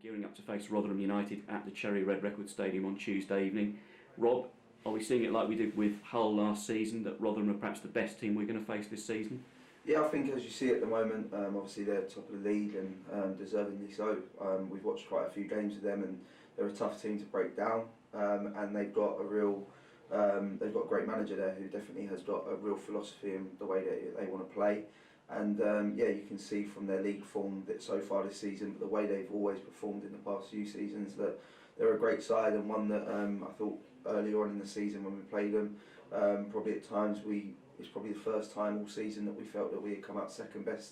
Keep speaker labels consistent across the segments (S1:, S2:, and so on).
S1: gearing up to face Rotherham United at the Cherry Red Record Stadium on Tuesday evening. Rob, are we seeing it like we did with Hull last season, that Rotherham are perhaps the best team we're going to face this season?
S2: Yeah, I think as you see at the moment, obviously they're top of the league and deservingly so. We've watched quite a few games with them and they're a tough team to break down, and they've got a great manager there who definitely has got a real philosophy in the way that they want to play. And yeah, you can see from their league form that so far this season, but the way they've always performed in the past few seasons, that they're a great side, and one that I thought earlier on in the season when we played them, probably at times it's probably the first time all season that we felt that we had come out second best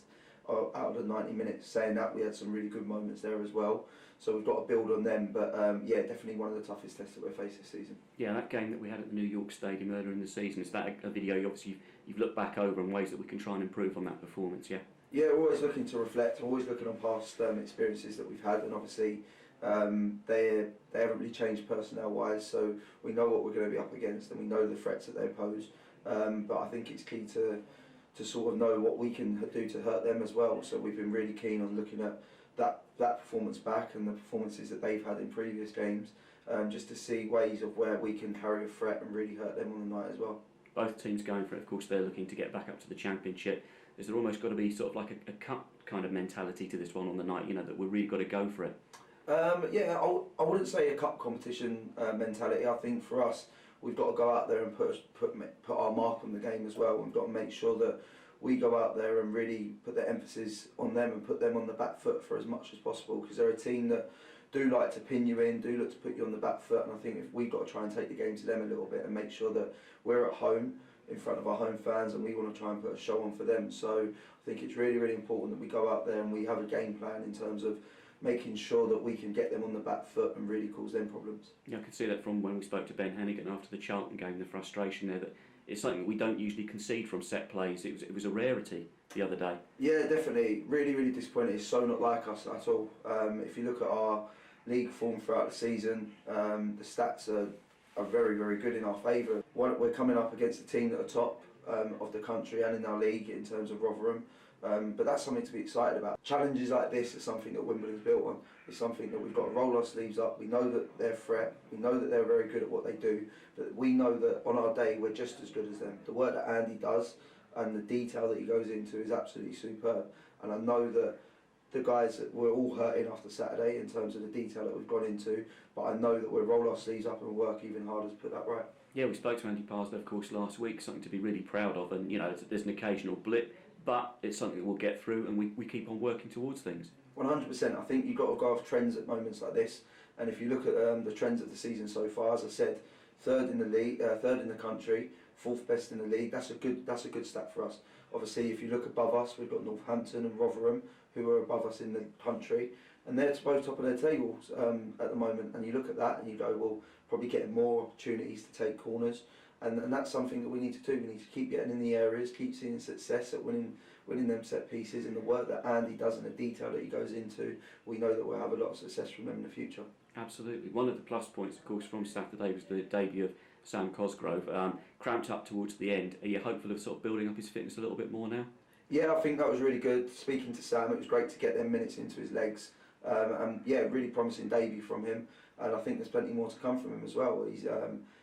S2: out of the 90 minutes. Saying that, we had some really good moments there as well, so we've got to build on them, but yeah, definitely one of the toughest tests that we've faced this season.
S1: Yeah, that game that we had at the New York Stadium earlier in the season, is that a video you've looked back over and ways that we can try and improve on that performance? Yeah,
S2: we're always looking to reflect, we're always looking on past experiences that we've had, and obviously they haven't really changed personnel wise, so we know what we're going to be up against and we know the threats that they pose, but I think it's key to sort of know what we can do to hurt them as well. So we've been really keen on looking at that performance back and the performances that they've had in previous games, just to see ways of where we can carry a threat and really hurt them on the night as well. Both
S1: teams going for it, of course. They're looking to get back up to the Championship. Is there almost got to be sort of like a cup kind of mentality to this one on the night, you know, that we've really got to go for it?
S2: Yeah, I wouldn't say a cup competition mentality. I think for us, we've got to go out there and put our mark on the game as well. We've got to make sure that we go out there and really put the emphasis on them and put them on the back foot for as much as possible, because they're a team that do like to pin you in, do look to put you on the back foot, and I think if we've got to try and take the game to them a little bit and make sure that we're at home in front of our home fans and we want to try and put a show on for them. So I think it's really, really important that we go out there and we have a game plan in terms of making sure that we can get them on the back foot and really cause them problems.
S1: Yeah, I could see that from when we spoke to Ben Hennigan after the Charlton game, the frustration there, that it's something that we don't usually concede from set plays. It was a rarity the other day.
S2: Yeah, definitely. Really, really disappointed. It's so not like us at all. If you look at our league form throughout the season, the stats are very, very good in our favour. We're coming up against a team that are top of the country and in our league in terms of Rotherham, but that's something to be excited about. Challenges like this are something that Wimbledon's built on. It's something that we've got to roll our sleeves up. We know that they're a threat, we know that they're very good at what they do, but we know that on our day we're just as good as them. The work that Andy does and the detail that he goes into is absolutely superb, and I know that the guys that we're all hurting after Saturday in terms of the detail that we've gone into, but I know that we'll roll our sleeves up and work even harder to put that right.
S1: Yeah, we spoke to Andy Parslow, of course, last week, something to be really proud of, and you know, there's an occasional blip, but it's something that we'll get through, and we keep on working towards things.
S2: 100%. I think you've got to go off trends at moments like this, and if you look at the trends of the season so far, as I said, third in the league, third in the country, fourth best in the league. That's a good stat for us. Obviously, if you look above us, we've got Northampton and Rotherham, who are above us in the country, and they're both top of their tables at the moment. And you look at that and you go, well, probably getting more opportunities to take corners, and that's something that we need to do. We need to keep getting in the areas, keep seeing success at winning them set pieces, and the work that Andy does and the detail that he goes into, we know that we'll have a lot of success from them in the future.
S1: Absolutely. One of the plus points, of course, from Saturday was the debut of Sam Cosgrove. Cramped up towards the end. Are you hopeful of sort of building up his fitness a little bit more now?
S2: Yeah, I think that was really good. Speaking to Sam, it was great to get them minutes into his legs. And yeah, really promising debut from him, and I think there's plenty more to come from him as well.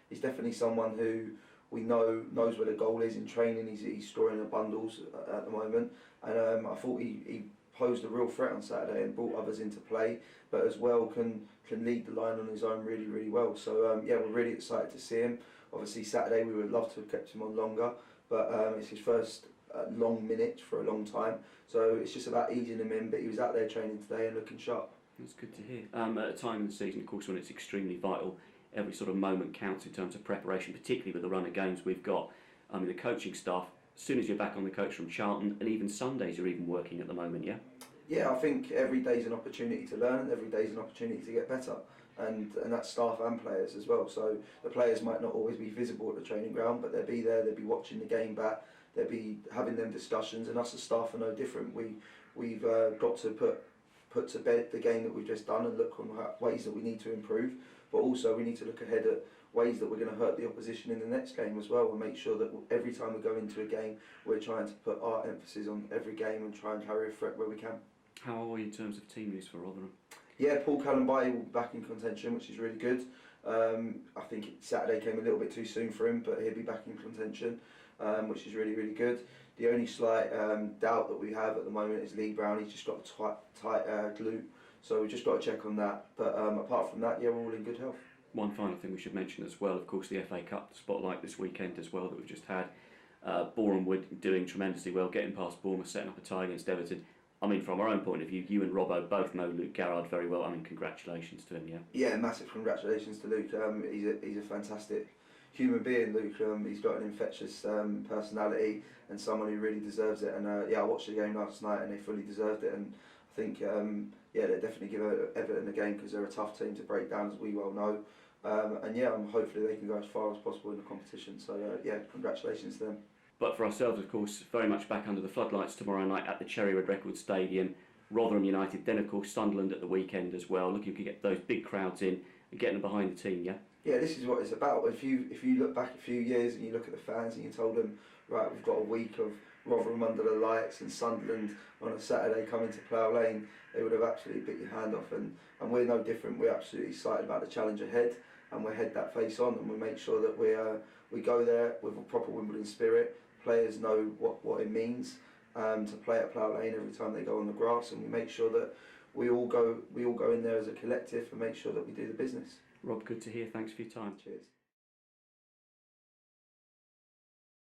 S2: He's definitely someone who we knows where the goal is in training. He's scoring the bundles at the moment, and I thought he posed a real threat on Saturday and brought others into play, but as well can lead the line on his own really, really well. So yeah, we're really excited to see him. Obviously Saturday we would love to have kept him on longer, but it's his first long minutes for a long time, so it's just about easing him in, but he was out there training today and looking sharp.
S1: That's good to hear. At a time in the season, of course, when it's extremely vital, every sort of moment counts in terms of preparation, particularly with the run of games we've got. I mean, the coaching staff, as soon as you're back on the coach from Charlton, and even Sundays you're even working at the moment, yeah?
S2: Yeah, I think every day's an opportunity to learn, and every day's an opportunity to get better, and that's staff and players as well. So the players might not always be visible at the training ground, but they'll be there, they'll be watching the game back, they'll be having them discussions, and us as staff are no different. We've got to put to bed the game that we've just done and look on ways that we need to improve, but also we need to look ahead at ways that we're going to hurt the opposition in the next game as well, and make sure that every time we go into a game we're trying to put our emphasis on every game and try and carry a threat where we can.
S1: How are we in terms of team news for Rotherham?
S2: Yeah, Paul Callenby will be back in contention, which is really good. I think Saturday came a little bit too soon for him, but he'll be back in contention, which is really, really good. The only slight doubt that we have at the moment is Lee Brown. He's just got a tight glute, so we've just got to check on that. But apart from that, yeah, we're all in good health.
S1: One final thing we should mention as well, of course, the FA Cup spotlight this weekend as well that we've just had. Boreham Wood doing tremendously well, getting past Bournemouth, setting up a tie against Everton. I mean, from our own point of view, you and Robbo both know Luke Garrard very well. I mean, congratulations to him, yeah?
S2: Yeah, massive congratulations to Luke. He's a fantastic human being, Luke. He's got an infectious personality and someone who really deserves it. And yeah, I watched the game last night and they fully deserved it. And I think, yeah, they definitely give Everton a game because they're a tough team to break down, as we well know. And yeah, hopefully they can go as far as possible in the competition. So yeah, congratulations to them.
S1: But for ourselves, of course, very much back under the floodlights tomorrow night at the Cherry Red Records Stadium. Rotherham United, then of course Sunderland at the weekend as well. Looking to get those big crowds in and getting them behind the team, yeah?
S2: Yeah, this is what it's about. If you look back a few years and you look at the fans and you told them, right, we've got a week of Rotherham under the lights and Sunderland on a Saturday coming to Plough Lane, they would have absolutely bit your hand off. And we're no different. We're absolutely excited about the challenge ahead, and we head that face on, and we make sure that we go there with a proper Wimbledon spirit. Players know what it means to play at Plough Lane every time they go on the grass, and we make sure that we all go in there as a collective and make sure that we do the business.
S1: Rob, good to hear. Thanks for your time.
S2: Cheers.